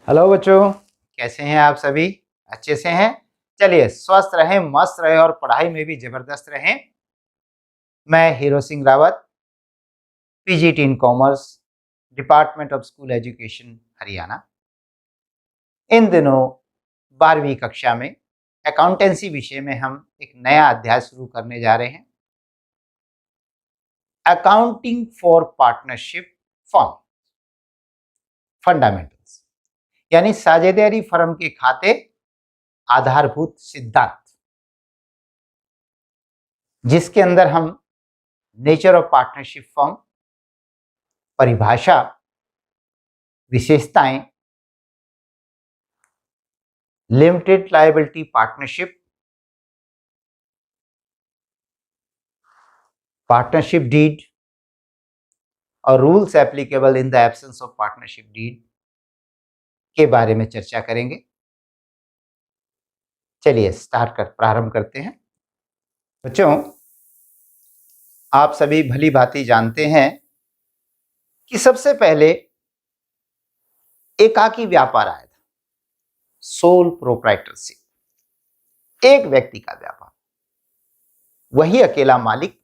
Hello बच्चों, कैसे हैं आप सभी? अच्छे से हैं? चलिए, स्वस्थ रहें, मस्त रहें और पढ़ाई में भी जबरदस्त रहें। मैं Hero Singh Rawat, PGT in commerce, department of school education, Haryana. इन दिनों 12वीं कक्षा में अकाउंटेंसी विषय में हम एक नया अध्याय शुरू करने जा रहे हैं। Accounting for partnership firm fundamentals, यानी साझेदारी फर्म के खाते आधारभूत सिद्धांत, जिसके अंदर हम नेचर ऑफ पार्टनरशिप फर्म, परिभाषा, विशेषताएं, limited liability partnership, partnership deed और rules applicable in the absence of partnership deed के बारे में चर्चा करेंगे। चलिए प्रारंभ करते हैं। बच्चों, आप सभी भली भांति जानते हैं कि सबसे पहले एकाकी व्यापार आया था, सोल प्रोप्राइटरशिप, एक व्यक्ति का व्यापार, वही अकेला मालिक,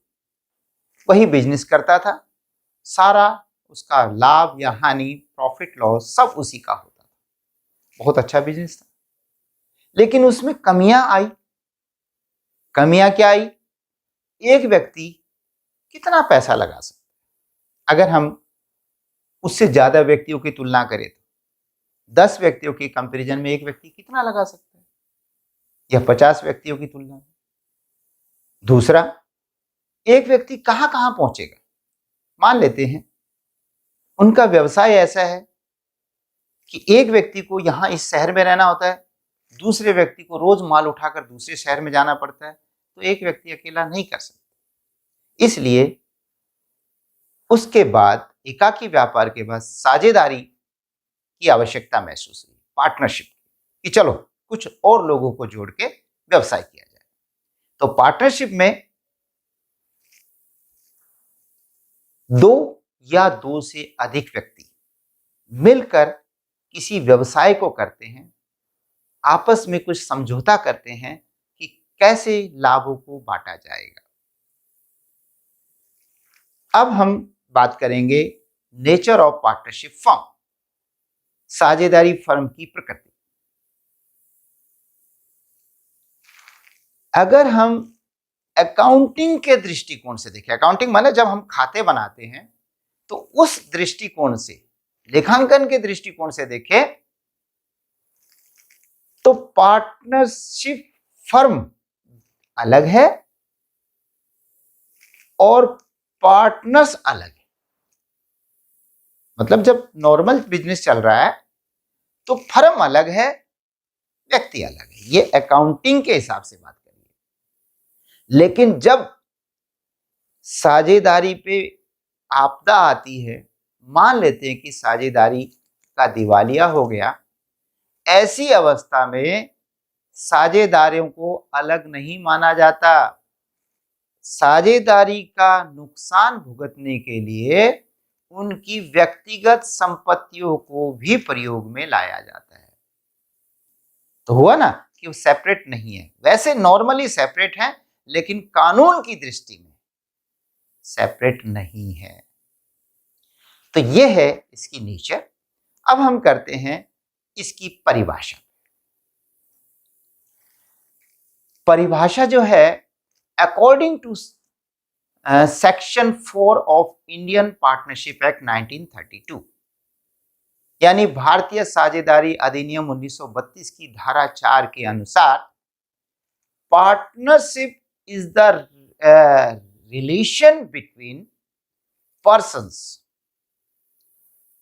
वही बिजनेस करता था, सारा उसका लाभ या हानि, प्रॉफिट लॉस सब उसी का होता था। बहुत अच्छा बिजनेस था, लेकिन उसमें कमियां आई। कमियां क्या आई? एक व्यक्ति कितना पैसा लगा सकता है? अगर हम उससे ज्यादा व्यक्तियों की तुलना करें तो 10 व्यक्तियों के कंपैरिजन में एक व्यक्ति कितना लगा सकता है, या 50 व्यक्तियों की तुलना में? दूसरा, एक व्यक्ति कहां कहां पहुंचेगा? मान लेते हैं उनका व्यवसाय ऐसा है कि एक व्यक्ति को यहां इस शहर में रहना होता है, दूसरे व्यक्ति को रोज माल उठाकर दूसरे शहर में जाना पड़ता है, तो एक व्यक्ति अकेला नहीं कर सकता। इसलिए उसके बाद एकाकी व्यापार के बाद साझेदारी की आवश्यकता महसूस हुई, पार्टनरशिप, कि चलो कुछ और लोगों को जोड़ के व्यवसाय किया जाए। तो पार्टनरशिप में दो या दो से अधिक व्यक्ति मिलकर किसी व्यवसाय को करते हैं, आपस में कुछ समझौता करते हैं कि कैसे लाभों को बांटा जाएगा। अब हम बात करेंगे नेचर ऑफ पार्टनरशिप फर्म, साझेदारी फर्म की प्रकृति। अगर हम अकाउंटिंग के दृष्टिकोण से देखें, अकाउंटिंग माने जब हम खाते बनाते हैं, तो उस दृष्टिकोण से, लेखांकन के दृष्टिकोण से देखें तो पार्टनरशिप फर्म अलग है और पार्टनर्स अलग है। मतलब जब नॉर्मल बिजनेस चल रहा है तो फर्म अलग है, व्यक्ति अलग है। ये अकाउंटिंग के हिसाब से बात करिए। लेकिन जब साझेदारी पे आपदा आती है, मान लेते हैं कि साझेदारी का दिवालिया हो गया, ऐसी अवस्था में साझेदारों को अलग नहीं माना जाता। साझेदारी का नुकसान भुगतने के लिए उनकी व्यक्तिगत संपत्तियों को भी प्रयोग में लाया जाता है। तो हुआ ना कि वो सेपरेट नहीं है। वैसे नॉर्मली सेपरेट है, लेकिन कानून की दृष्टि में सेपरेट नहीं है। तो ये है इसकी नेचर। अब हम करते हैं इसकी परिभाषा। परिभाषा जो है, according to section 4 of Indian partnership act 1932, यानी भारतीय साझेदारी अधिनियम 1932 की धारा 4 के अनुसार, partnership is the relation between persons.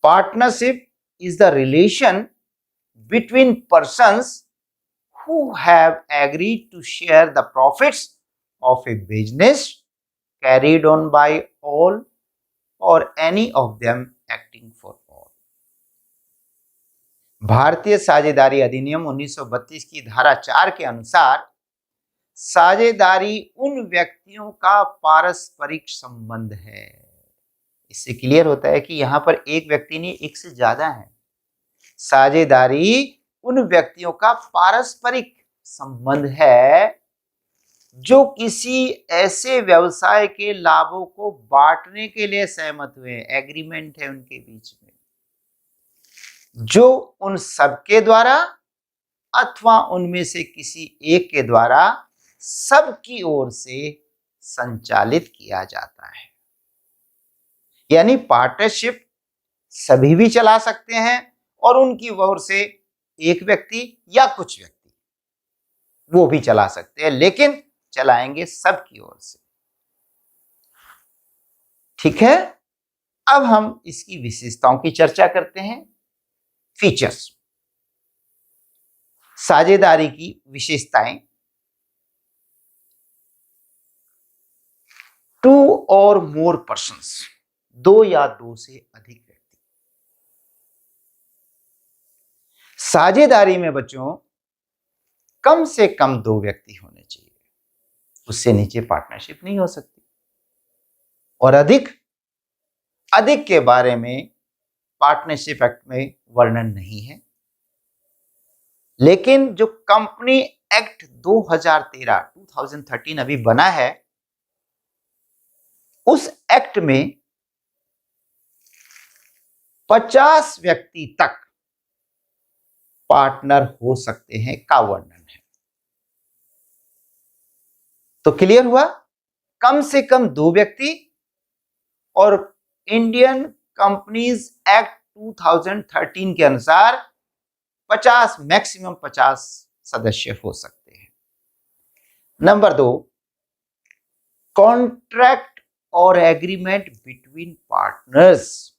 Partnership is the relation between persons who have agreed to share the profits of a business carried on by all or any of them acting for all। भारतीय साझेदारी अधिनियम 1932 की धारा 4 के अनुसार साझेदारी उन व्यक्तियों का पारस्परिक संबंध है। इससे क्लियर होता है कि यहां पर एक व्यक्ति नहीं, एक से ज्यादा है। साझेदारी उन व्यक्तियों का पारस्परिक संबंध है जो किसी ऐसे व्यवसाय के लाभों को बांटने के लिए सहमत हुए। एग्रीमेंट है उनके बीच में, जो उन सबके द्वारा अथवा उनमें से किसी एक के द्वारा सबकी ओर से संचालित किया जाता है। यानी पार्टनरशिप सभी भी चला सकते हैं और उनकी ओर से एक व्यक्ति या कुछ व्यक्ति वो भी चला सकते हैं, लेकिन चलाएंगे सबकी ओर से। ठीक है, अब हम इसकी विशेषताओं की चर्चा करते हैं। फीचर्स, साझेदारी की विशेषताएं। टू और मोर पर्सन्स, दो या दो से अधिक व्यक्ति। साझेदारी में बच्चों कम से कम दो व्यक्ति होने चाहिए, उससे नीचे पार्टनरशिप नहीं हो सकती। और अधिक के बारे में पार्टनरशिप एक्ट में वर्णन नहीं है, लेकिन जो कंपनी एक्ट 2013 अभी बना है, उस एक्ट में 50 व्यक्ति तक पार्टनर हो सकते हैं का वर्णन है। तो क्लियर हुआ, कम से कम दो व्यक्ति, और इंडियन कंपनीज एक्ट 2013 के अनुसार 50, मैक्सिमम 50 सदस्य हो सकते हैं। नंबर 2, कॉन्ट्रैक्ट और एग्रीमेंट बिटवीन पार्टनर्स,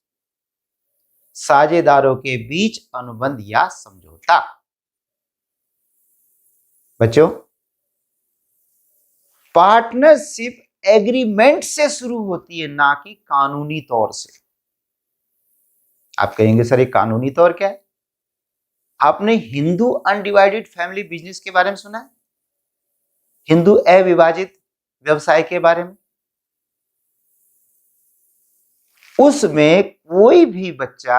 साझेदारों के बीच अनुबंध या समझौता। बच्चों, पार्टनरशिप एग्रीमेंट से शुरू होती है, ना कि कानूनी तौर से। आप कहेंगे सर ये कानूनी तौर क्या है? आपने हिंदू अनडिवाइडेड फैमिली बिजनेस के बारे में सुना है? हिंदू अविभाजित व्यवसाय के बारे में? उसमें कोई भी बच्चा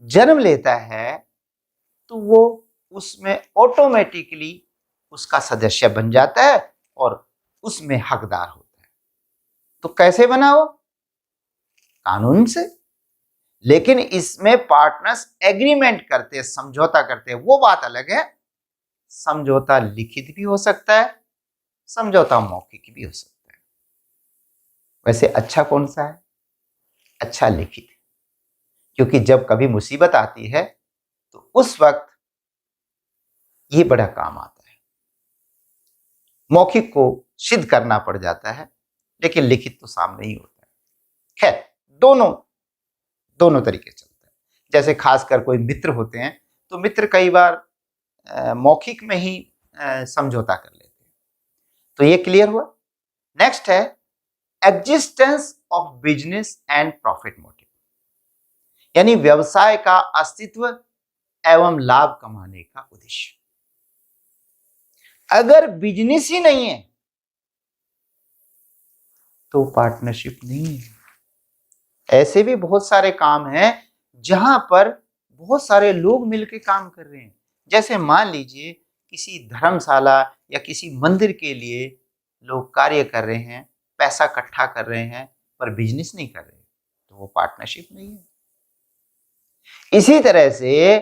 जन्म लेता है तो वो उसमें ऑटोमेटिकली उसका सदस्य बन जाता है और उसमें हकदार होता है। तो कैसे बना वो? कानून से। लेकिन इसमें पार्टनर्स एग्रीमेंट करते हैं, समझौता करते हैं, वो बात अलग है। समझौता लिखित भी हो सकता है, समझौता मौखिक भी हो सकता है। वैसे अच्छा कौन सा है? अच्छा लिखित, क्योंकि जब कभी मुसीबत आती है तो उस वक्त ये बड़ा काम आता है। मौखिक को सिद्ध करना पड़ जाता है, लेकिन लिखित तो सामने ही होता है। खैर, दोनों तरीके चलते हैं। जैसे खासकर कोई मित्र होते हैं तो मित्र कई बार मौखिक में ही समझौता कर लेते हैं। तो ये क्लियर हुआ। नेक्स्ट है existence of business and profit motive, यानी व्यवसाय का अस्तित्व एवं लाभ कमाने का उद्देश्य। अगर बिजनेस ही नहीं है तो पार्टनरशिप नहीं है। ऐसे भी बहुत सारे काम हैं जहां पर बहुत सारे लोग मिलकर काम कर रहे हैं। जैसे मान लीजिए किसी धर्मशाला या किसी मंदिर के लिए लोग कार्य कर रहे हैं, पैसा इकट्ठा कर रहे हैं, पर बिजनेस नहीं कर रहे, तो वो पार्टनरशिप नहीं है। इसी तरह से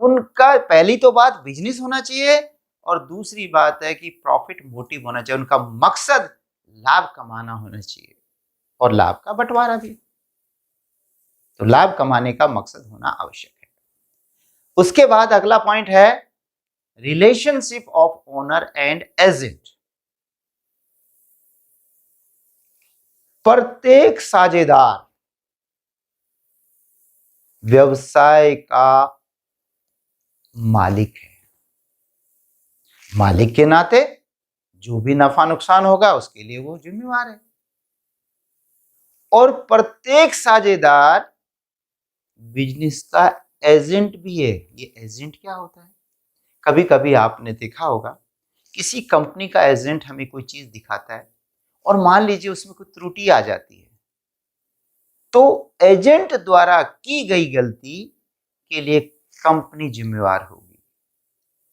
उनका पहली तो बात बिजनेस होना चाहिए, और दूसरी बात है कि प्रॉफिट मोटिव होना चाहिए। उनका मकसद लाभ कमाना होना चाहिए, और लाभ का बंटवारा भी। तो लाभ कमाने का मकसद होना आवश्यक है। उसके बाद अगला पॉइंट है relationship of owner and agent. प्रत्येक साझेदार व्यवसाय का मालिक है। मालिक के नाते जो भी नफा नुकसान होगा उसके लिए वो जिम्मेवार है। और प्रत्येक साझेदार बिजनेस का एजेंट भी है। ये एजेंट क्या होता है? कभी कभी आपने देखा होगा किसी कंपनी का एजेंट हमें कोई चीज दिखाता है और मान लीजिए उसमें कोई त्रुटि आ जाती है, तो एजेंट द्वारा की गई गलती के लिए कंपनी जिम्मेवार होगी।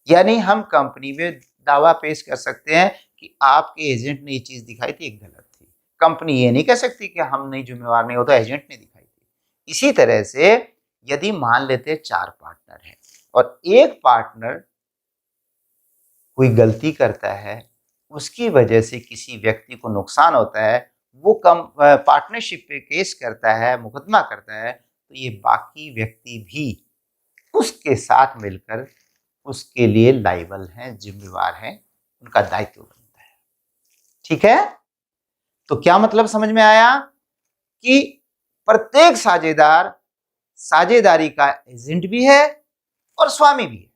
यानी हम कंपनी में दावा पेश कर सकते हैं कि आपके एजेंट ने ये चीज दिखाई थी, एक गलत थी। कंपनी ये नहीं कह सकती कि हम नहीं जिम्मेवार, नहीं, हो तो एजेंट ने दिखाई थी। इसी तरह से यदि मान लेते 4 पार्टनर हैं और एक पार्टनर कोई गलती करता है, उसकी वजह से किसी व्यक्ति को नुकसान होता है, वो पार्टनरशिप पे केस करता है, मुकदमा करता है, तो ये बाकी व्यक्ति भी उसके साथ मिलकर उसके लिए लायबल हैं, जिम्मेवार हैं, उनका दायित्व बनता है। ठीक है, तो क्या मतलब समझ में आया कि प्रत्येक साझेदार साझेदारी का एजेंट भी है और स्वामी भी है।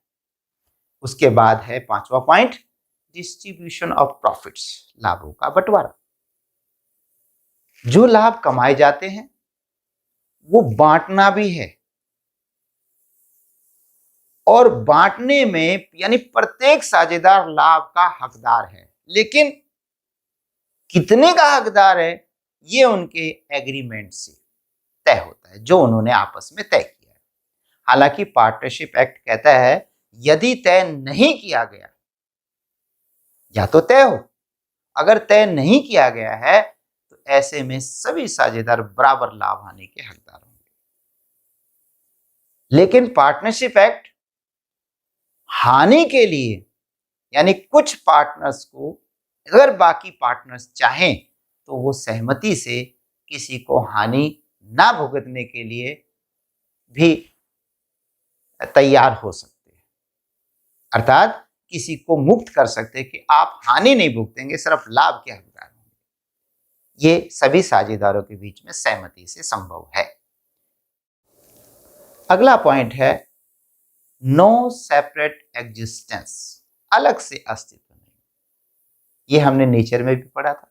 उसके बाद है 5वां पॉइंट, डिस्ट्रीब्यूशन ऑफ प्रॉफिट्स, लाभों का बंटवारा। जो लाभ कमाए जाते हैं वो बांटना भी है, और बांटने में यानी प्रत्येक साझेदार लाभ का हकदार है, लेकिन कितने का हकदार है ये उनके एग्रीमेंट से तय होता है, जो उन्होंने आपस में तय किया है। हालांकि पार्टनरशिप एक्ट कहता है यदि तय नहीं किया गया, या तो तय हो, अगर तय नहीं किया गया है तो ऐसे में सभी साझेदार बराबर लाभ हानि के हकदार होंगे। लेकिन पार्टनरशिप एक्ट हानि के लिए, यानी कुछ पार्टनर्स को, अगर बाकी पार्टनर्स चाहें तो वो सहमति से किसी को हानि ना भुगतने के लिए भी तैयार हो सकते हैं, अर्थात किसी को मुक्त कर सकते हैं कि आप हानि नहीं भुगतेंगे, सिर्फ लाभ के हकदार होंगे। ये सभी साझेदारों के बीच में सहमति से संभव है। अगला पॉइंट है नो सेपरेट एग्जिस्टेंस, अलग से अस्तित्व नहीं। ये हमने नेचर में भी पढ़ा था।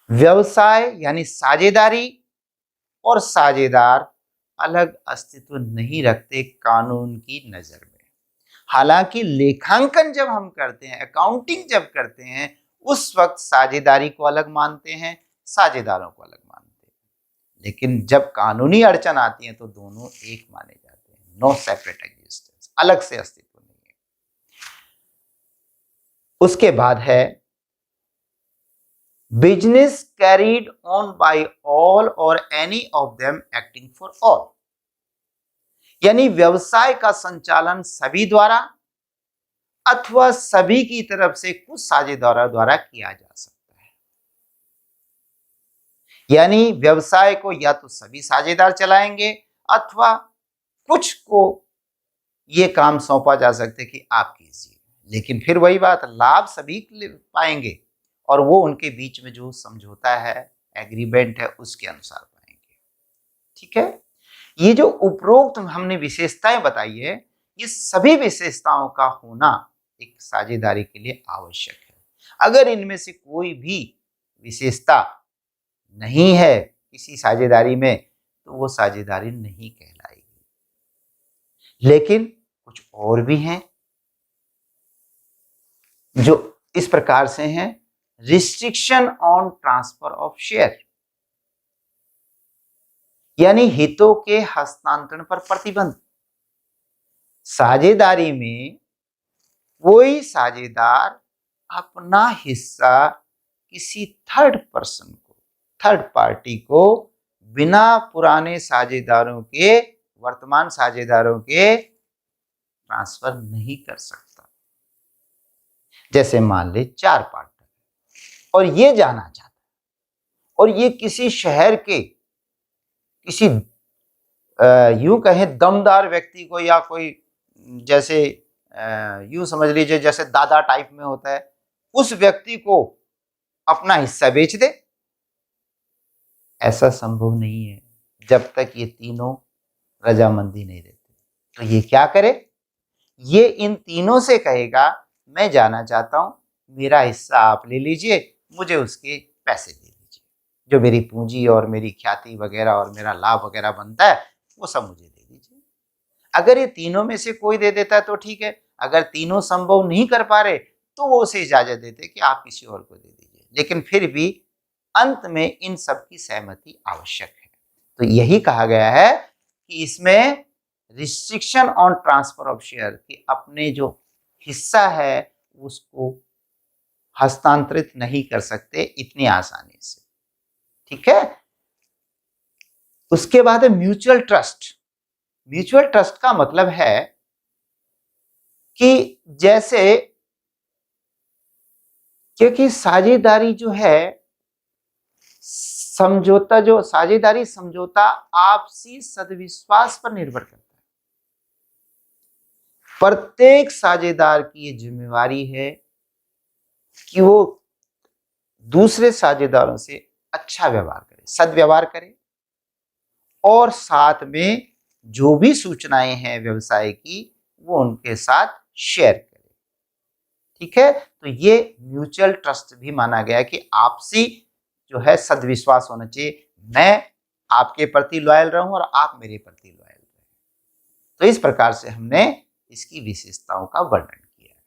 व्यवसाय यानी साझेदारी और साझेदार अलग अस्तित्व नहीं रखते कानून की नजर में। हालांकि लेखांकन जब हम करते हैं, अकाउंटिंग जब करते हैं, उस वक्त साझेदारी को अलग मानते हैं, साझेदारों को अलग मानते हैं, लेकिन जब कानूनी अड़चन आती है तो दोनों एक माने जाते हैं। नो सेपरेट एग्जिस्टेंस, अलग से अस्तित्व नहीं है। उसके बाद है business carried on by all और any of them acting for all, यानी व्यवसाय का संचालन सभी द्वारा अथवा सभी की तरफ से कुछ साझेदारों द्वारा किया जा सकता है। यानी व्यवसाय को या तो सभी साझेदार चलाएंगे अथवा कुछ को ये काम सौंपा जा सकता है कि आप कीजिए, लेकिन फिर वही बात, लाभ सभी पाएंगे और वो उनके बीच में जो समझौता है, एग्रीमेंट है, उसके अनुसार पाएंगे। ठीक है, ये जो उपरोक्त हमने विशेषताएं बताई है, ये सभी विशेषताओं का होना एक साझेदारी के लिए आवश्यक है। अगर इनमें से कोई भी विशेषता नहीं है किसी साझेदारी में तो वो साझेदारी नहीं कहलाएगी। लेकिन कुछ और भी हैं जो इस प्रकार से हैं। Restriction on transfer of share, यानी हितों के हस्तांतरण पर प्रतिबंध। साझेदारी में कोई साझेदार अपना हिस्सा किसी थर्ड पर्सन को, थर्ड पार्टी को बिना पुराने साझेदारों के, वर्तमान साझेदारों के ट्रांसफर नहीं कर सकता। जैसे मान ले 4 पार्टनर और ये जाना चाहता है और ये किसी शहर के किसी यूं कहें दमदार व्यक्ति को, या कोई जैसे यूं समझ लीजिए जैसे दादा टाइप में होता है, उस व्यक्ति को अपना हिस्सा बेच दे। ऐसा संभव नहीं है जब तक ये तीनों रजामंदी नहीं देते। तो ये क्या करे, ये इन तीनों से कहेगा मैं जाना चाहता हूं, मेरा हिस्सा आप ले लीजिए, मुझे उसके पैसे दे दीजिए, जो मेरी पूंजी और मेरी ख्याति वगैरह और मेरा लाभ वगैरह बनता है वो सब मुझे दे दीजिए। अगर ये तीनों में से कोई दे देता है तो ठीक है, अगर तीनों संभव नहीं कर पा रहे तो वो उसे इजाजत देते कि आप किसी और को दे दीजिए, लेकिन फिर भी अंत में इन सब की सहमति आवश्यक है। तो यही कहा गया है कि इसमें restriction on transfer of share, कि अपने जो हिस्सा है उसको हस्तांतरित नहीं कर सकते इतनी आसानी से। ठीक है। उसके बाद है म्यूचुअल ट्रस्ट। म्यूचुअल ट्रस्ट का मतलब है कि जैसे, क्योंकि साझेदारी जो है समझौता, जो साझेदारी समझौता आपसी सदविश्वास पर निर्भर करता है। प्रत्येक साझेदार की ये जिम्मेवारी है कि वो दूसरे साझेदारों से अच्छा व्यवहार करे, सदव्यवहार करे, और साथ में जो भी सूचनाएं हैं व्यवसाय की वो उनके साथ शेयर करे। ठीक है। तो ये म्यूचुअल ट्रस्ट भी माना गया है कि आपसी जो है सदविश्वास होना चाहिए, मैं आपके प्रति लॉयल रहूं और आप मेरे प्रति लॉयल रहें। तो इस प्रकार से हमने इसकी विशेषताओं का वर्णन किया है।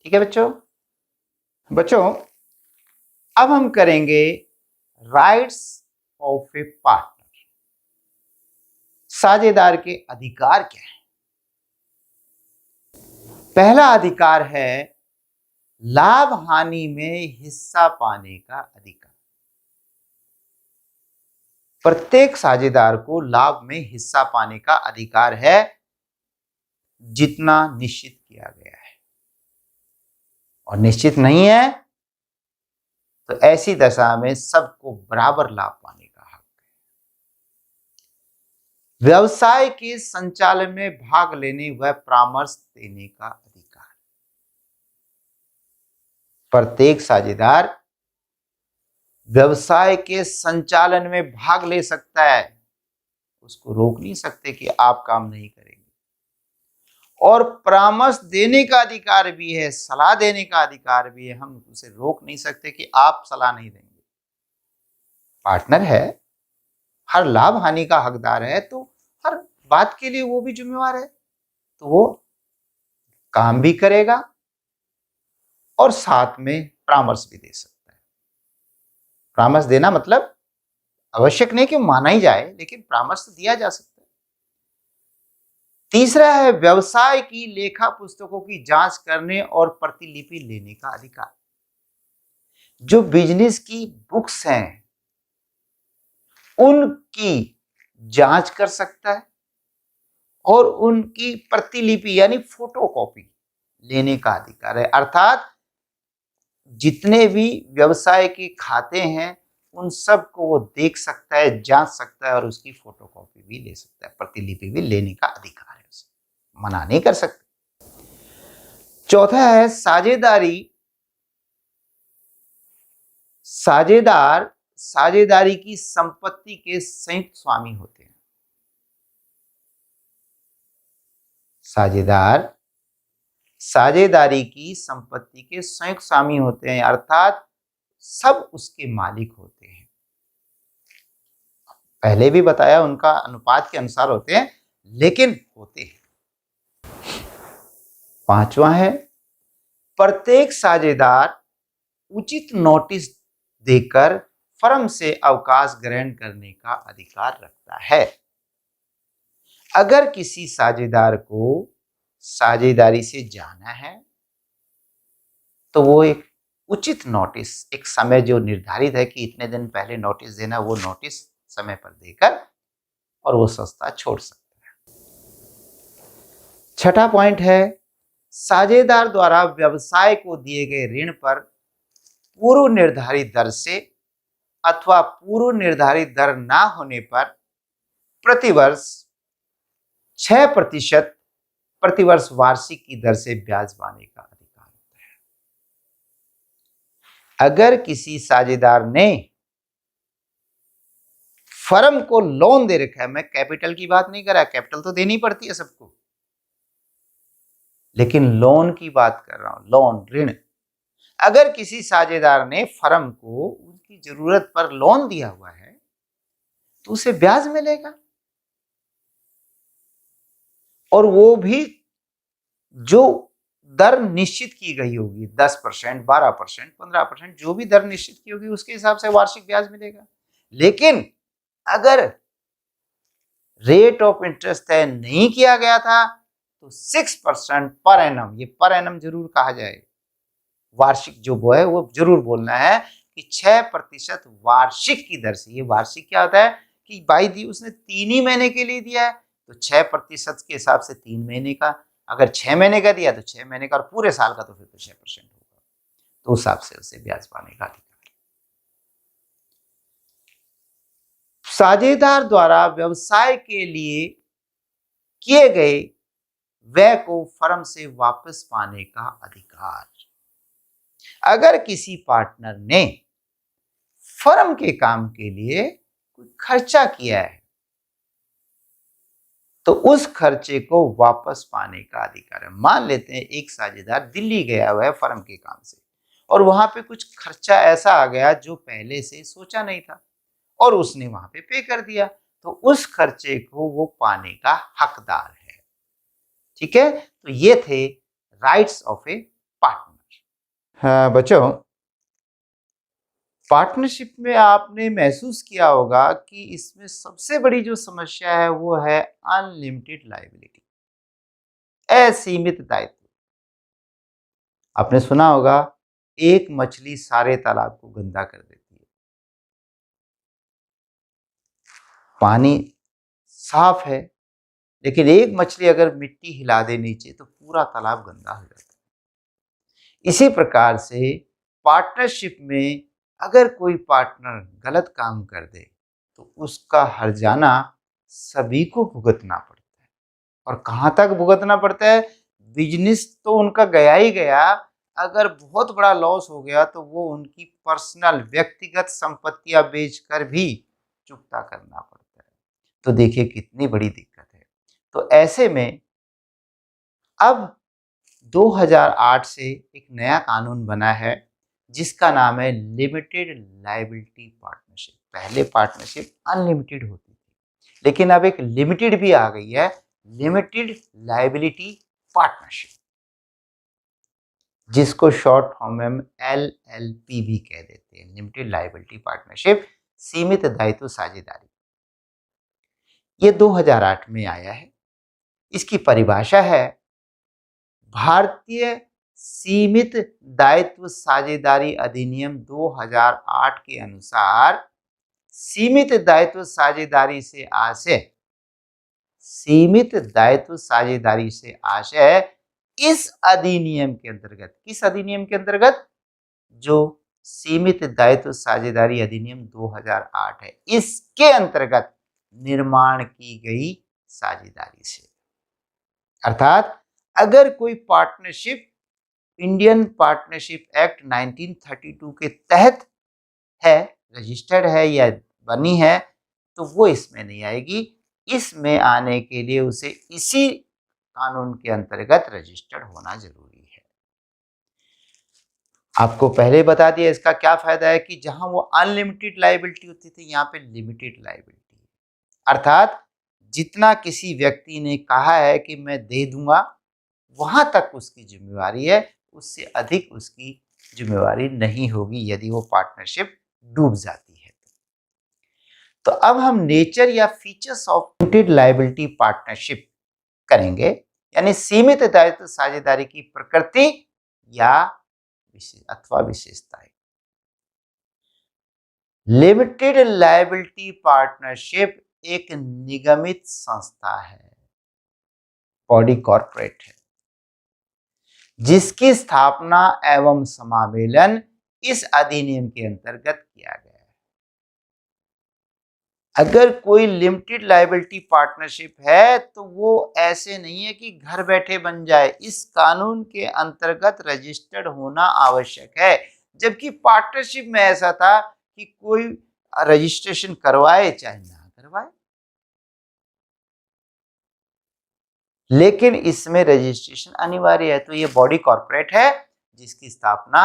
ठीक है बच्चों, अब हम करेंगे राइट्स ऑफ ए पार्टनर। साझेदार के अधिकार क्या है? पहला अधिकार है लाभ हानि में हिस्सा पाने का अधिकार। प्रत्येक साझेदार को लाभ में हिस्सा पाने का अधिकार है जितना निश्चित किया गया है, और निश्चित नहीं है तो ऐसी दशा में सबको बराबर लाभ पाने का हक है। व्यवसाय के संचालन में भाग लेने व परामर्श देने का अधिकार। प्रत्येक साझेदार व्यवसाय के संचालन में भाग ले सकता है, उसको रोक नहीं सकते कि आप काम नहीं करेंगे। और परामर्श देने का अधिकार भी है, सलाह देने का अधिकार भी है, हम उसे रोक नहीं सकते कि आप सलाह नहीं देंगे। पार्टनर है, हर लाभ हानि का हकदार है, तो हर बात के लिए वो भी जिम्मेवार है, तो वो काम भी करेगा और साथ में परामर्श भी दे सकता है। परामर्श देना मतलब आवश्यक नहीं कि माना ही जाए, लेकिन परामर्श दिया जा सकता है। तीसरा है व्यवसाय की लेखा पुस्तकों की जांच करने और प्रतिलिपि लेने का अधिकार। जो बिजनेस की बुक्स हैं उनकी जांच कर सकता है और उनकी प्रतिलिपि यानी फोटोकॉपी लेने का अधिकार है। अर्थात जितने भी व्यवसाय के खाते हैं उन सब को वो देख सकता है, जांच सकता है और उसकी फोटोकॉपी भी ले सकता है, प्रतिलिपि भी लेने का अधिकार है, उसे मना नहीं कर सकते। चौथा है साझेदारी। साझेदार साझेदारी की संपत्ति के संयुक्त स्वामी होते हैं। साझेदार साझेदारी की संपत्ति के संयुक्त स्वामी होते हैं, अर्थात सब उसके मालिक होते हैं। पहले भी बताया उनका अनुपात के अनुसार होते हैं, लेकिन होते हैं। पांचवा है प्रत्येक साझेदार उचित नोटिस देकर फर्म से अवकाश ग्रहण करने का अधिकार रखता है। अगर किसी साझेदार को साझेदारी से जाना है तो वो एक उचित नोटिस, एक समय जो निर्धारित है कि इतने दिन पहले नोटिस देना, वो नोटिस समय पर देकर और वो संस्था छोड़ सकता है। छठा पॉइंट है साझेदार द्वारा व्यवसाय को दिए गए ऋण पर पूर्व निर्धारित दर से अथवा पूर्व निर्धारित दर ना होने पर प्रतिवर्ष 6% प्रतिवर्ष वार्षिक की दर से ब्याज पाने का अधिकार होता है। अगर किसी साझेदार ने फर्म को लोन दे रखा है, मैं कैपिटल की बात नहीं कर रहा, कैपिटल तो देनी पड़ती है सबको, लेकिन लोन की बात कर रहा हूं, लोन, ऋण। अगर किसी साझेदार ने फर्म को उनकी जरूरत पर लोन दिया हुआ है तो उसे ब्याज मिलेगा, और वो भी जो दर निश्चित की गई होगी, 10%, 12%, 15%, जो भी दर निश्चित की होगी उसके हिसाब से वार्षिक ब्याज मिलेगा। लेकिन अगर रेट ऑफ इंटरेस्ट तय नहीं किया गया था तो 6% पर एनम, ये पर एनम जरूर कहा जाए, वार्षिक जो वो है वो जरूर बोलना है कि 6% वार्षिक की दर से। ये वार्षिक क्या होता है कि भाई दी उसने 3 ही महीने के लिए दिया है तो 6% के हिसाब से 3 महीने का, अगर 6 महीने का दिया तो 6 महीने का, और पूरे साल का तो फिर तो 6% होगा, तो उस हिसाब से उसे ब्याज पाने का अधिकार। साझेदार द्वारा व्यवसाय के लिए किए गए व्यय को फर्म से वापस पाने का अधिकार। अगर किसी पार्टनर ने फर्म के काम के लिए कोई खर्चा किया है तो उस खर्चे को वापस पाने का अधिकार है। मान लेते हैं एक साझेदार दिल्ली गया हुआ है फर्म के काम से और वहां पे कुछ खर्चा ऐसा आ गया जो पहले से सोचा नहीं था और उसने वहां पे कर दिया, तो उस खर्चे को वो पाने का हकदार है। ठीक है, तो ये थे राइट्स ऑफ ए पार्टनर। हाँ बच्चों, पार्टनरशिप में आपने महसूस किया होगा कि इसमें सबसे बड़ी जो समस्या है वो है अनलिमिटेड लायबिलिटी, असीमित दायित्व। आपने सुना होगा एक मछली सारे तालाब को गंदा कर देती है। पानी साफ है लेकिन एक मछली अगर मिट्टी हिला दे नीचे तो पूरा तालाब गंदा हो जाता है। इसी प्रकार से पार्टनरशिप में अगर कोई पार्टनर गलत काम कर दे तो उसका हर्जाना सभी को भुगतना पड़ता है। और कहाँ तक भुगतना पड़ता है? बिजनेस तो उनका गया ही गया, अगर बहुत बड़ा लॉस हो गया तो वो उनकी पर्सनल व्यक्तिगत संपत्तियां बेचकर भी चुकता करना पड़ता है। तो देखिए कितनी बड़ी दिक्कत है। तो ऐसे में अब 2008 से एक नया कानून बना है जिसका नाम है लिमिटेड लायबिलिटी पार्टनरशिप। पहले पार्टनरशिप अनलिमिटेड होती थी लेकिन अब एक लिमिटेड भी आ गई है, लिमिटेड लायबिलिटी पार्टनरशिप, जिसको शॉर्ट फॉर्म में LLP भी कह देते हैं, लिमिटेड लायबिलिटी पार्टनरशिप, सीमित दायित्व साझेदारी। ये 2008 में आया है। इसकी परिभाषा है भारतीय सीमित दायित्व साझेदारी अधिनियम 2008 के अनुसार सीमित दायित्व साझेदारी से आशय, सीमित दायित्व साझेदारी से आशय इस अधिनियम के अंतर्गत, किस अधिनियम के अंतर्गत? जो सीमित दायित्व साझेदारी अधिनियम 2008 है, इसके अंतर्गत निर्माण की गई साझेदारी से। अर्थात अगर कोई पार्टनरशिप इंडियन पार्टनरशिप एक्ट 1932 के तहत है, रजिस्टर्ड है या बनी है, तो वो इसमें नहीं आएगी। इसमें आने के लिए उसे इसी कानून के अंतर्गत रजिस्टर्ड होना जरूरी है। आपको पहले बता दिया इसका क्या फायदा है कि जहां वो अनलिमिटेड लायबिलिटी होती थी यहाँ पे लिमिटेड लायबिलिटी है। अर्थात जितना किसी व्यक्ति ने कहा है कि मैं दे दूंगा वहां तक उसकी जिम्मेवारी है, उससे अधिक उसकी जिम्मेवारी नहीं होगी यदि वो पार्टनरशिप डूब जाती है। तो अब हम नेचर या features of limited liability partnership करेंगे, यानी सीमित दायित्व साझेदारी की प्रकृति या अथवा विशेषताएं। लिमिटेड लायबिलिटी पार्टनरशिप एक निगमित संस्था है, बॉडी कॉर्पोरेट है, जिसकी स्थापना एवं समावेलन इस अधिनियम के अंतर्गत किया गया है। अगर कोई लिमिटेड लायबिलिटी पार्टनरशिप है तो वो ऐसे नहीं है कि घर बैठे बन जाए, इस कानून के अंतर्गत रजिस्टर्ड होना आवश्यक है। जबकि पार्टनरशिप में ऐसा था कि कोई रजिस्ट्रेशन करवाए चाहे ना करवाए, लेकिन इसमें रजिस्ट्रेशन अनिवार्य है। तो ये बॉडी कॉर्पोरेट है जिसकी स्थापना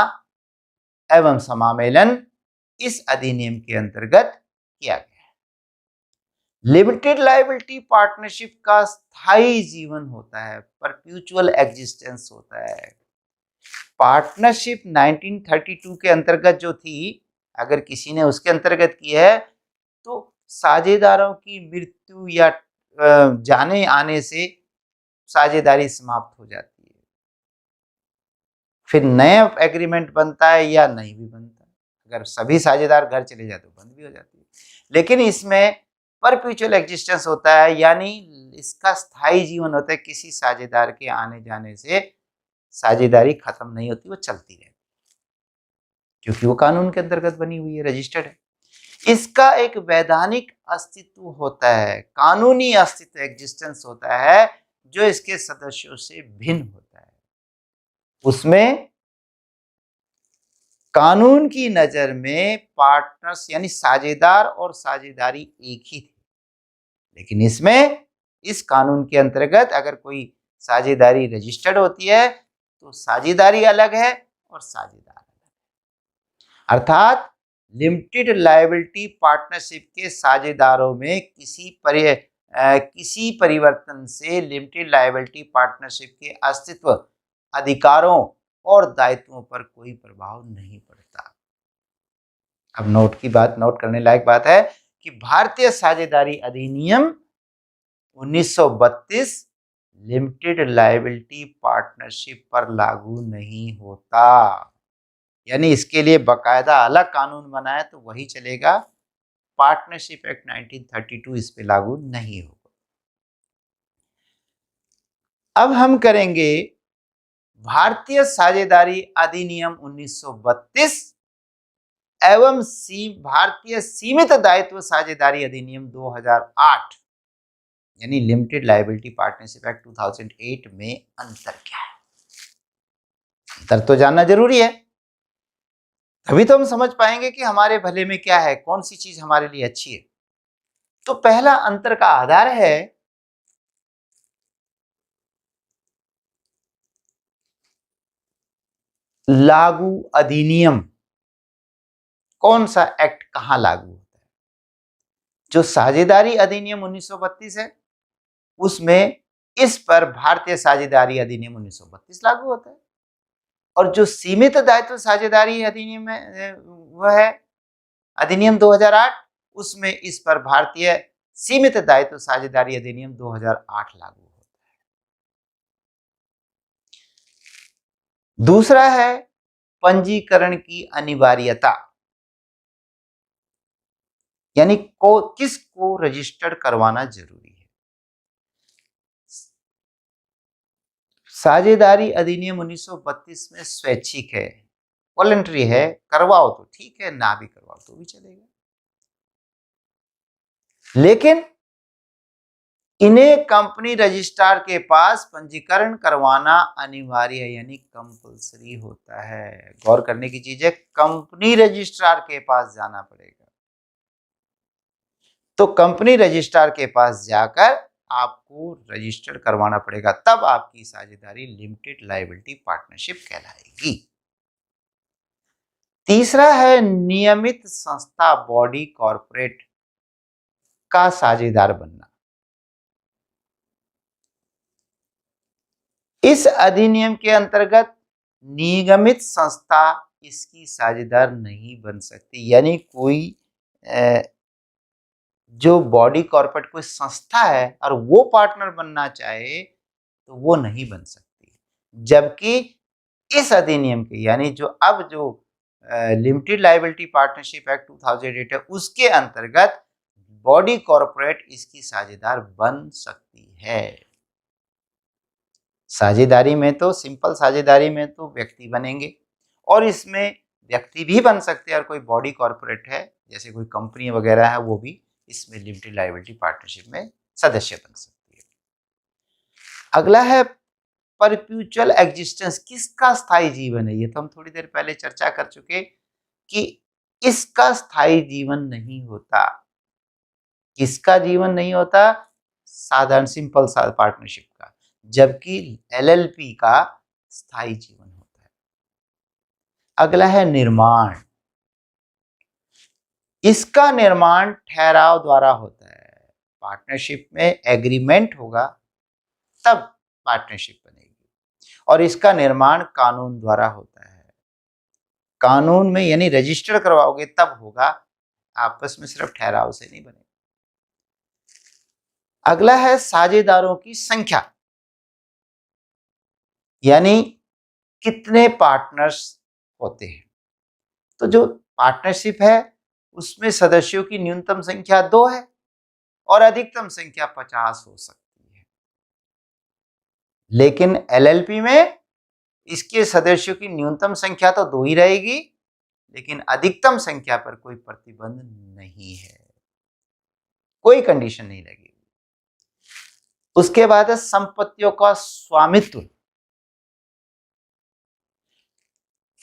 एवं समामेलन इस अधिनियम के अंतर्गत किया गया। लिमिटेड लायबिलिटी पार्टनरशिप का स्थायी जीवन होता है, परपेचुअल एग्जिस्टेंस होता है। पार्टनरशिप 1932 के अंतर्गत जो थी, अगर किसी ने उसके अंतर्गत की है तो साझेदारों की मृत्यु या जाने आने से साझेदारी समाप्त हो जाती है, फिर नया एग्रीमेंट बनता है या नहीं भी बनता है। अगर सभी साझेदार घर चले जाते तो बंद भी हो जाती है। लेकिन इसमें परपेचुअल एग्जिस्टेंस होता है, यानी इसका स्थायी जीवन होता है। किसी साझेदार के आने जाने से साझेदारी खत्म नहीं होती, वो चलती रहती है, क्योंकि वो कानून के अंतर्गत बनी हुई है, रजिस्टर्ड है। इसका एक वैधानिक अस्तित्व होता है, कानूनी अस्तित्व, एग्जिस्टेंस होता है, जो इसके सदस्यों से भिन्न होता है। उसमें कानून की नजर में पार्टनर्स यानी साझेदार और साझेदारी एक ही थे, लेकिन इसमें इस कानून के अंतर्गत अगर कोई साझेदारी रजिस्टर्ड होती है तो साझेदारी अलग है और साझेदार अलग है। अर्थात लिमिटेड लायबिलिटी पार्टनरशिप के साझेदारों में किसी परिवर्तन से लिमिटेड लायबिलिटी पार्टनरशिप के अस्तित्व, अधिकारों और दायित्वों पर कोई प्रभाव नहीं पड़ता। अब नोट करने लायक बात है कि भारतीय साझेदारी अधिनियम 1932 लिमिटेड लायबिलिटी पार्टनरशिप पर लागू नहीं होता, यानी इसके लिए बकायदा अलग कानून बना है तो वही चलेगा। पार्टनरशिप एक्ट 1932 इस पे लागू नहीं होगा। अब हम करेंगे भारतीय साझेदारी अधिनियम 1932 एवं भारतीय सीमित दायित्व साझेदारी अधिनियम 2008 यानी लिमिटेड लायबिलिटी पार्टनरशिप एक्ट 2008 में अंतर क्या है। अंतर तो जानना जरूरी है, तभी तो हम समझ पाएंगे कि हमारे भले में क्या है, कौन सी चीज हमारे लिए अच्छी है। तो पहला अंतर का आधार है लागू अधिनियम, कौन सा एक्ट कहां लागू होता है। जो साझेदारी अधिनियम 1932 है उसमें इस पर भारतीय साझेदारी अधिनियम 1932 लागू होता है, और जो सीमित दायित्व साझेदारी अधिनियम है वह है अधिनियम 2008, उसमें इस पर भारतीय सीमित दायित्व साझेदारी अधिनियम 2008 लागू होता है। दूसरा है पंजीकरण की अनिवार्यता, यानी किसको रजिस्टर्ड करवाना जरूरी है। साझेदारी अधिनियम 1932 में स्वैच्छिक है, वॉलंटरी है, करवाओ तो ठीक है, ना भी करवाओ तो भी चलेगा। लेकिन इन्हें कंपनी रजिस्ट्रार के पास पंजीकरण करवाना अनिवार्य है, यानी कंपलसरी होता है। गौर करने की चीज है, कंपनी रजिस्ट्रार के पास जाना पड़ेगा। तो कंपनी रजिस्ट्रार के पास जाकर आपको रजिस्टर करवाना पड़ेगा, तब आपकी साझेदारी लिमिटेड लायबिलिटी पार्टनरशिप कहलाएगी। तीसरा है नियमित संस्था, बॉडी, कॉर्पोरेट का साझेदार बनना। इस अधिनियम के अंतर्गत निगमित संस्था इसकी साझेदार नहीं बन सकती, यानी कोई जो बॉडी कॉर्पोरेट कोई संस्था है और वो पार्टनर बनना चाहे तो वो नहीं बन सकती। जबकि इस अधिनियम के यानी जो लिमिटेड लायबिलिटी पार्टनरशिप एक्ट 2008 है उसके अंतर्गत बॉडी कॉर्पोरेट इसकी साझेदार बन सकती है। साझेदारी में तो सिंपल साझेदारी में तो व्यक्ति बनेंगे, और इसमें व्यक्ति भी बन सकते हैं, और कोई बॉडी कॉर्पोरेट है जैसे कोई कंपनी वगैरह है वो भी इसमें लिमिटेड लायबिलिटी पार्टनरशिप में सदस्य बन सकती है। अगला है परपेचुअल एग्जिस्टेंस, किसका स्थायी जीवन है। ये तो हम थोड़ी देर पहले चर्चा कर चुके कि इसका स्थायी जीवन नहीं होता। किसका जीवन नहीं होता? साधारण सिंपल पार्टनरशिप का, जबकि एलएलपी का स्थायी जीवन होता है। अगला है निर्माण, इसका निर्माण ठहराव द्वारा होता है। पार्टनरशिप में एग्रीमेंट होगा तब पार्टनरशिप बनेगी, और इसका निर्माण कानून द्वारा होता है। कानून में यानी रजिस्टर करवाओगे तब होगा, आपस में सिर्फ ठहराव से नहीं बनेगा। अगला है साझेदारों की संख्या, यानी कितने पार्टनर्स होते हैं। तो जो पार्टनरशिप है उसमें सदस्यों की न्यूनतम संख्या 2 है और अधिकतम संख्या 50 हो सकती है। लेकिन एलएलपी में इसके सदस्यों की न्यूनतम संख्या तो 2 ही रहेगी, लेकिन अधिकतम संख्या पर कोई प्रतिबंध नहीं है, कोई कंडीशन नहीं लगेगी। उसके बाद है संपत्तियों का स्वामित्व।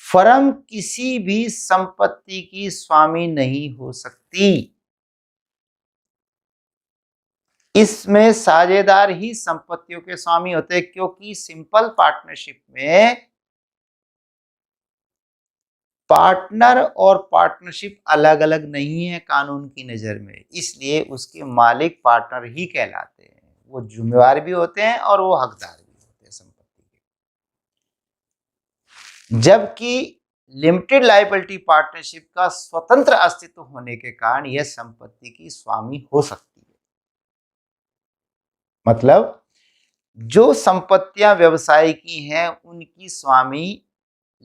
फर्म किसी भी संपत्ति की स्वामी नहीं हो सकती, इसमें साझेदार ही संपत्तियों के स्वामी होते हैं, क्योंकि सिंपल पार्टनरशिप में पार्टनर और पार्टनरशिप अलग अलग नहीं है कानून की नजर में, इसलिए उसके मालिक पार्टनर ही कहलाते हैं। वो जिम्मेवार भी होते हैं और वो हकदार भी होते हैं संपत्ति के। जबकि लिमिटेड लायबिलिटी पार्टनरशिप का स्वतंत्र अस्तित्व होने के कारण यह संपत्ति की स्वामी हो सकती है। मतलब जो संपत्तियां व्यवसाय की हैं उनकी स्वामी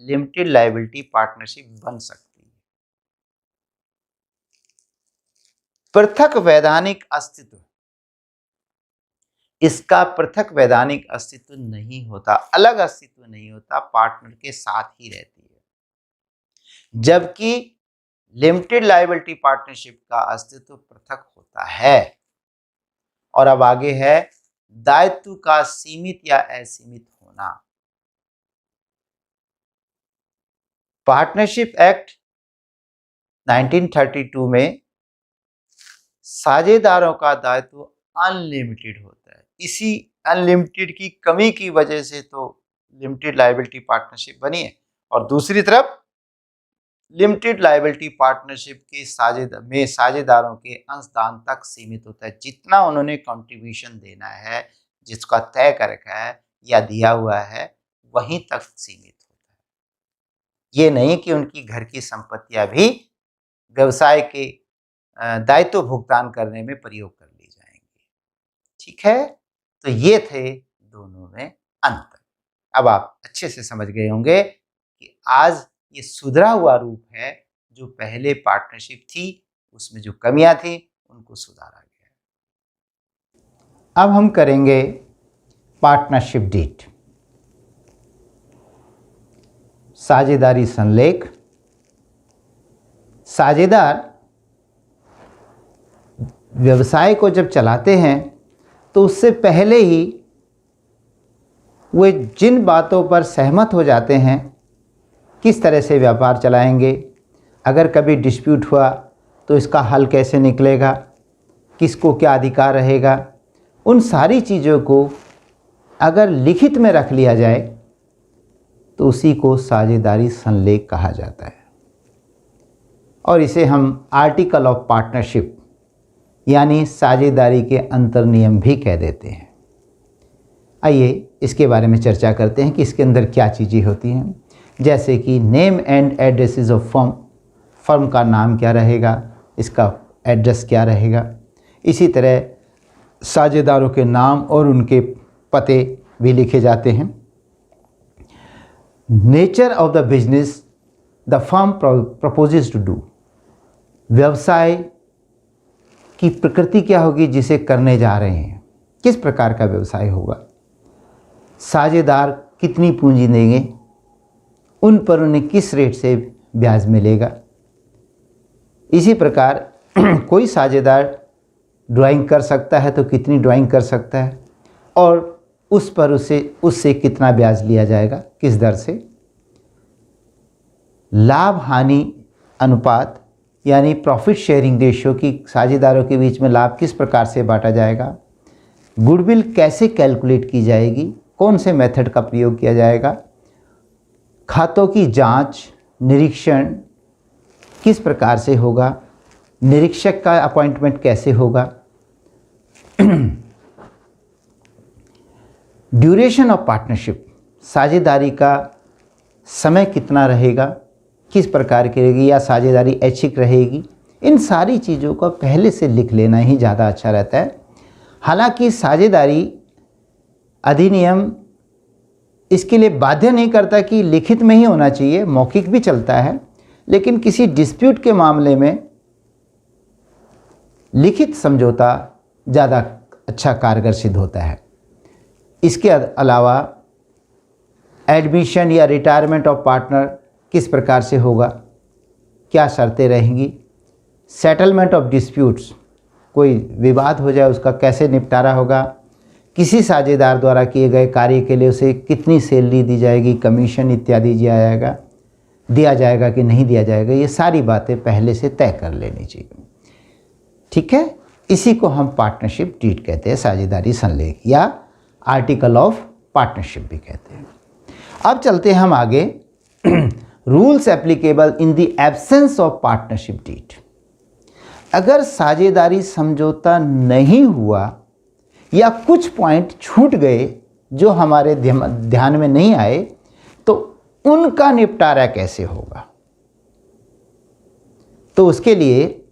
लिमिटेड लायबिलिटी पार्टनरशिप बन सकती है। पृथक वैधानिक अस्तित्व, इसका पृथक वैधानिक अस्तित्व नहीं होता, अलग अस्तित्व नहीं होता, पार्टनर के साथ ही रहती है। जबकि लिमिटेड लायबिलिटी पार्टनरशिप का अस्तित्व पृथक होता है। और अब आगे है दायित्व का सीमित या असीमित होना। पार्टनरशिप एक्ट 1932 में साझेदारों का दायित्व अनलिमिटेड होता है। इसी अनलिमिटेड की कमी की वजह से तो लिमिटेड लायबिलिटी पार्टनरशिप बनी है। और दूसरी तरफ लिमिटेड लायबिलिटी पार्टनरशिप के साझेदारों के अंशदान तक सीमित होता है। जितना उन्होंने कंट्रीब्यूशन देना है, जिसका तय कर रखा है या दिया हुआ है, वहीं तक सीमित होता है। ये नहीं कि उनकी घर की संपत्तियां भी व्यवसाय के दायित्व भुगतान करने में प्रयोग कर ली जाएंगी। ठीक है, तो ये थे दोनों में अंतर। अब आप अच्छे से समझ गए होंगे कि आज ये सुधरा हुआ रूप है। जो पहले पार्टनरशिप थी उसमें जो कमियां थी उनको सुधारा गया। अब हम करेंगे पार्टनरशिप डीड। साझेदारी संलेख। साझेदार व्यवसाय को जब चलाते हैं तो उससे पहले ही वे जिन बातों पर सहमत हो जाते हैं, किस तरह से व्यापार चलाएंगे, अगर कभी डिस्प्यूट हुआ तो इसका हल कैसे निकलेगा, किसको क्या अधिकार रहेगा, उन सारी चीज़ों को अगर लिखित में रख लिया जाए तो उसी को साझेदारी संलेख कहा जाता है। और इसे हम आर्टिकल ऑफ पार्टनरशिप यानी साझेदारी के अंतर्नियम भी कह देते हैं। आइए इसके बारे में चर्चा करते हैं कि इसके अंदर क्या चीज़ें होती हैं। जैसे कि name and addresses of firm, firm का नाम क्या रहेगा, इसका एड्रेस क्या रहेगा। इसी तरह साझेदारों के नाम और उनके पते भी लिखे जाते हैं। Nature of the business the firm proposes to do, व्यवसाय की प्रकृति क्या होगी जिसे करने जा रहे हैं, किस प्रकार का व्यवसाय होगा, साझेदार कितनी पूंजी देंगे, उन पर उन्हें किस रेट से ब्याज मिलेगा। इसी प्रकार कोई साझेदार ड्राइंग कर सकता है तो कितनी ड्राइंग कर सकता है और उस पर उससे कितना ब्याज लिया जाएगा, किस दर से। लाभ हानि अनुपात यानी प्रॉफिट शेयरिंग रेशियो की साझेदारों के बीच में लाभ किस प्रकार से बांटा जाएगा। गुडविल कैसे कैलकुलेट की जाएगी, कौन से मेथड का प्रयोग किया जाएगा। खातों की जांच निरीक्षण किस प्रकार से होगा, निरीक्षक का अपॉइंटमेंट कैसे होगा। ड्यूरेशन ऑफ पार्टनरशिप, साझेदारी का समय कितना रहेगा, किस प्रकार की रहेगी या साझेदारी ऐच्छिक रहेगी। इन सारी चीज़ों को पहले से लिख लेना ही ज़्यादा अच्छा रहता है। हालांकि साझेदारी अधिनियम इसके लिए बाध्य नहीं करता कि लिखित में ही होना चाहिए, मौखिक भी चलता है, लेकिन किसी डिस्प्यूट के मामले में लिखित समझौता ज़्यादा अच्छा कारगर सिद्ध होता है। इसके अलावा एडमिशन या रिटायरमेंट ऑफ पार्टनर किस प्रकार से होगा, क्या शर्तें रहेंगी, सेटलमेंट ऑफ डिस्प्यूट्स, कोई विवाद हो जाए उसका कैसे निपटारा होगा, किसी साझेदार द्वारा किए गए कार्य के लिए उसे कितनी सैलरी दी जाएगी, कमीशन इत्यादि दिया जाएगा कि नहीं दिया जाएगा, ये सारी बातें पहले से तय कर लेनी चाहिए। ठीक है, इसी को हम पार्टनरशिप डीड कहते हैं, साझेदारी संलेख या आर्टिकल ऑफ पार्टनरशिप भी कहते हैं। अब चलते हैं हम आगे, rules applicable in the absence of partnership deed. अगर साझेदारी समझौता नहीं हुआ या कुछ पॉइंट छूट गए जो हमारे ध्यान में नहीं आए, तो उनका निपटारा कैसे होगा। तो उसके लिए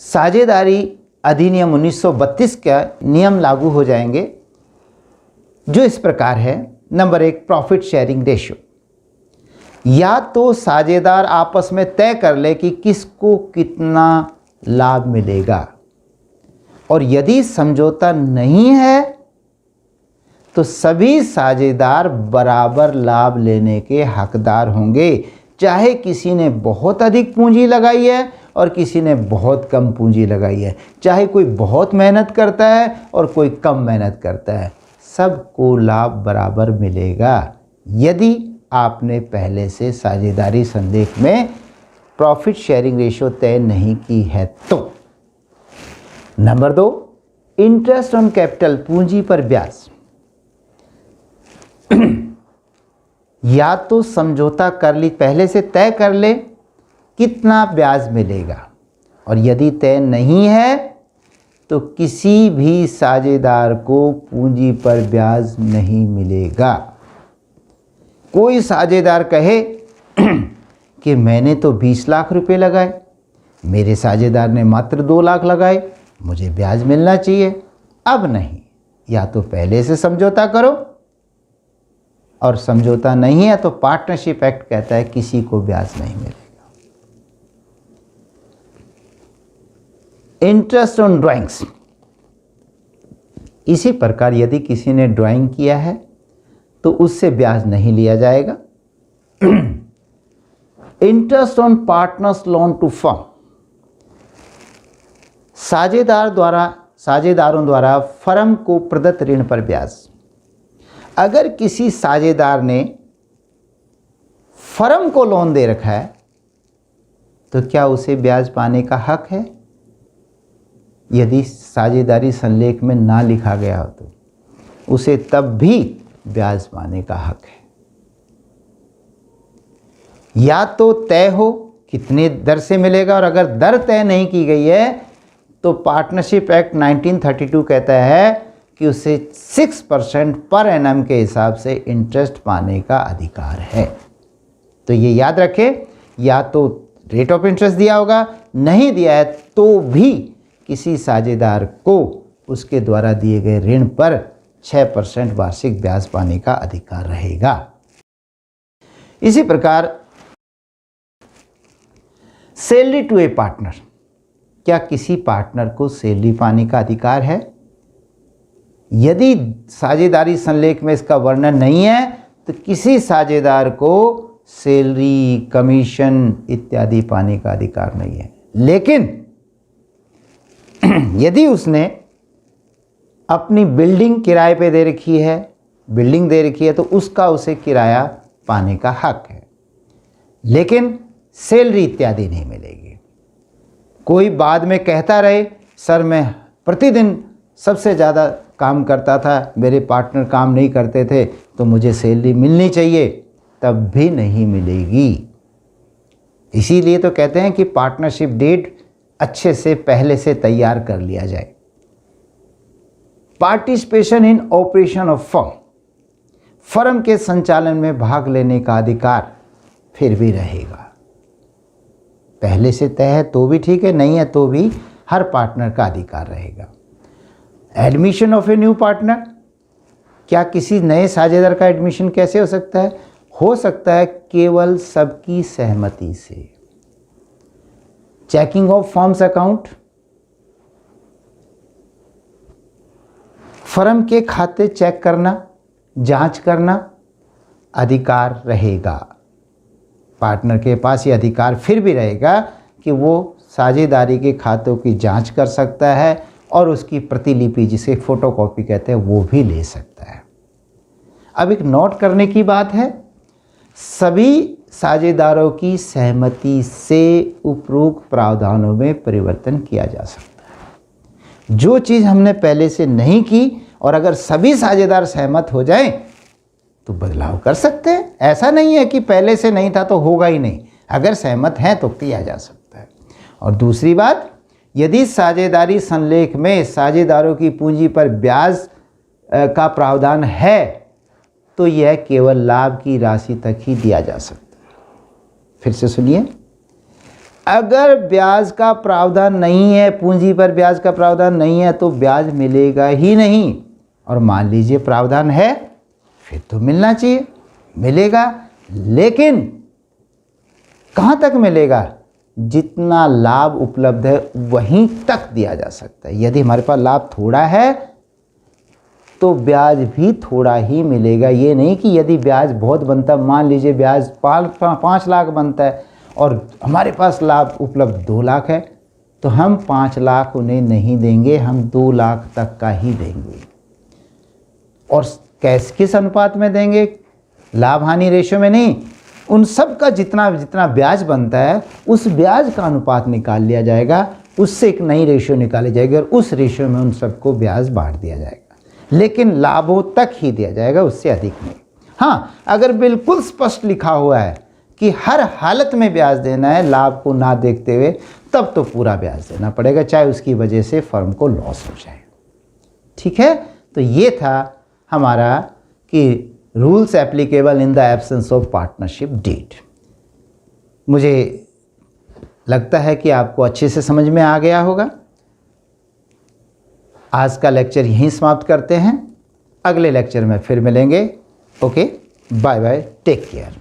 साझेदारी अधिनियम 1932 का नियम लागू हो जाएंगे, जो इस प्रकार है। Number 1, profit sharing ratio. या तो साझेदार आपस में तय कर ले कि किसको कितना लाभ मिलेगा, और यदि समझौता नहीं है तो सभी साझेदार बराबर लाभ लेने के हकदार होंगे, चाहे किसी ने बहुत अधिक पूंजी लगाई है और किसी ने बहुत कम पूंजी लगाई है, चाहे कोई बहुत मेहनत करता है और कोई कम मेहनत करता है, सबको लाभ बराबर मिलेगा, यदि आपने पहले से साझेदारी संलेख में प्रॉफिट शेयरिंग रेशियो तय नहीं की है तो। नंबर 2, इंटरेस्ट ऑन कैपिटल, पूंजी पर ब्याज। या तो समझौता कर ली, पहले से तय कर ले कितना ब्याज मिलेगा, और यदि तय नहीं है तो किसी भी साझेदार को पूंजी पर ब्याज नहीं मिलेगा। कोई साझेदार कहे कि मैंने तो 20 लाख रुपए लगाए, मेरे साझेदार ने मात्र 2 लाख लगाए, मुझे ब्याज मिलना चाहिए। अब नहीं, या तो पहले से समझौता करो, और समझौता नहीं है तो पार्टनरशिप एक्ट कहता है किसी को ब्याज नहीं मिलेगा। इंटरेस्ट ऑन ड्राइंग्स, इसी प्रकार यदि किसी ने ड्राइंग किया है तो उससे ब्याज नहीं लिया जाएगा। Interest on partners loan to firm, साझेदारों द्वारा फर्म को प्रदत्त ऋण पर ब्याज। अगर किसी साझेदार ने फर्म को लोन दे रखा है तो क्या उसे ब्याज पाने का हक है? यदि साझेदारी संलेख में ना लिखा गया हो तो उसे तब भी ब्याज पाने का हक है। या तो तय हो कितने दर से मिलेगा, और अगर दर तय नहीं की गई है तो पार्टनरशिप एक्ट 1932 कहता है कि उसे 6% पर एनम के हिसाब से इंटरेस्ट पाने का अधिकार है। तो ये याद रखें, या तो रेट ऑफ इंटरेस्ट दिया होगा, नहीं दिया है तो भी किसी साझेदार को उसके द्वारा दिए गए ऋण पर 6% वार्षिक ब्याज पाने का अधिकार रहेगा। इसी प्रकार सैलरी टू ए पार्टनर, क्या किसी पार्टनर को सैलरी पाने का अधिकार है? यदि साझेदारी संलेख में इसका वर्णन नहीं है तो किसी साझेदार को सैलरी, कमीशन इत्यादि पाने का अधिकार नहीं है। लेकिन यदि उसने अपनी बिल्डिंग किराए पे दे रखी है, तो उसका उसे किराया पाने का हक है, लेकिन सैलरी इत्यादि नहीं मिलेगी। कोई बाद में कहता रहे सर मैं प्रतिदिन सबसे ज़्यादा काम करता था, मेरे पार्टनर काम नहीं करते थे, तो मुझे सैलरी मिलनी चाहिए, तब भी नहीं मिलेगी। इसीलिए तो कहते हैं कि पार्टनरशिप डीड अच्छे से पहले से तैयार कर लिया जाए। Participation in operation of firm, firm के संचालन में भाग लेने का अधिकार फिर भी रहेगा। पहले से तय है तो भी ठीक है, नहीं है तो भी हर पार्टनर का अधिकार रहेगा। Admission of a new partner, क्या किसी नए साझेदार का एडमिशन कैसे हो सकता है? हो सकता है केवल सबकी सहमति से। Checking of firms account, firm के खाते चेक करना, जांच करना, अधिकार रहेगा। पार्टनर के पास ये अधिकार फिर भी रहेगा कि वो साझेदारी के खातों की जांच कर सकता है और उसकी प्रतिलिपि, जिसे फोटोकॉपी कहते हैं, वो भी ले सकता है। अब एक नोट करने की बात है, सभी साझेदारों की सहमति से उपरोक्त प्रावधानों में परिवर्तन किया जा सकता है। जो चीज़ हमने पहले से नहीं की और अगर सभी साझेदार सहमत हो जाएं तो बदलाव कर सकते हैं। ऐसा नहीं है कि पहले से नहीं था तो होगा ही नहीं, अगर सहमत हैं तो किया जा सकता है। और दूसरी बात, यदि साझेदारी संलेख में साझेदारों की पूंजी पर ब्याज का प्रावधान है तो यह केवल लाभ की राशि तक ही दिया जा सकता है। फिर से सुनिए, अगर ब्याज का प्रावधान नहीं है, पूंजी पर ब्याज का प्रावधान नहीं है तो ब्याज मिलेगा ही नहीं। और मान लीजिए प्रावधान है, फिर तो मिलना चाहिए, मिलेगा, लेकिन कहाँ तक मिलेगा? जितना लाभ उपलब्ध है वहीं तक दिया जा सकता है। यदि हमारे पास लाभ थोड़ा है तो ब्याज भी थोड़ा ही मिलेगा। ये नहीं कि यदि ब्याज बहुत बनता, मान लीजिए ब्याज 5 लाख बनता है और हमारे पास लाभ उपलब्ध 2 लाख है तो हम 5 लाख उन्हें नहीं देंगे, हम 2 लाख तक का ही देंगे। और कैसे, किस अनुपात में देंगे? लाभ हानि रेशो में नहीं, उन सब का जितना जितना ब्याज बनता है उस ब्याज का अनुपात निकाल लिया जाएगा, उससे एक नई रेशो निकाली जाएगी और उस रेशो में उन सबको ब्याज बांट दिया जाएगा, लेकिन लाभों तक ही दिया जाएगा, उससे अधिक नहीं। हाँ, अगर बिल्कुल स्पष्ट लिखा हुआ है कि हर हालत में ब्याज देना है लाभ को ना देखते हुए, तब तो पूरा ब्याज देना पड़ेगा, चाहे उसकी वजह से फर्म को लॉस हो जाए। ठीक है, तो ये था हमारा कि rules applicable in the absence of partnership deed. मुझे लगता है कि आपको अच्छे से समझ में आ गया होगा। आज का लेक्चर यहीं समाप्त करते हैं, अगले लेक्चर में फिर मिलेंगे। Okay, bye bye, take care.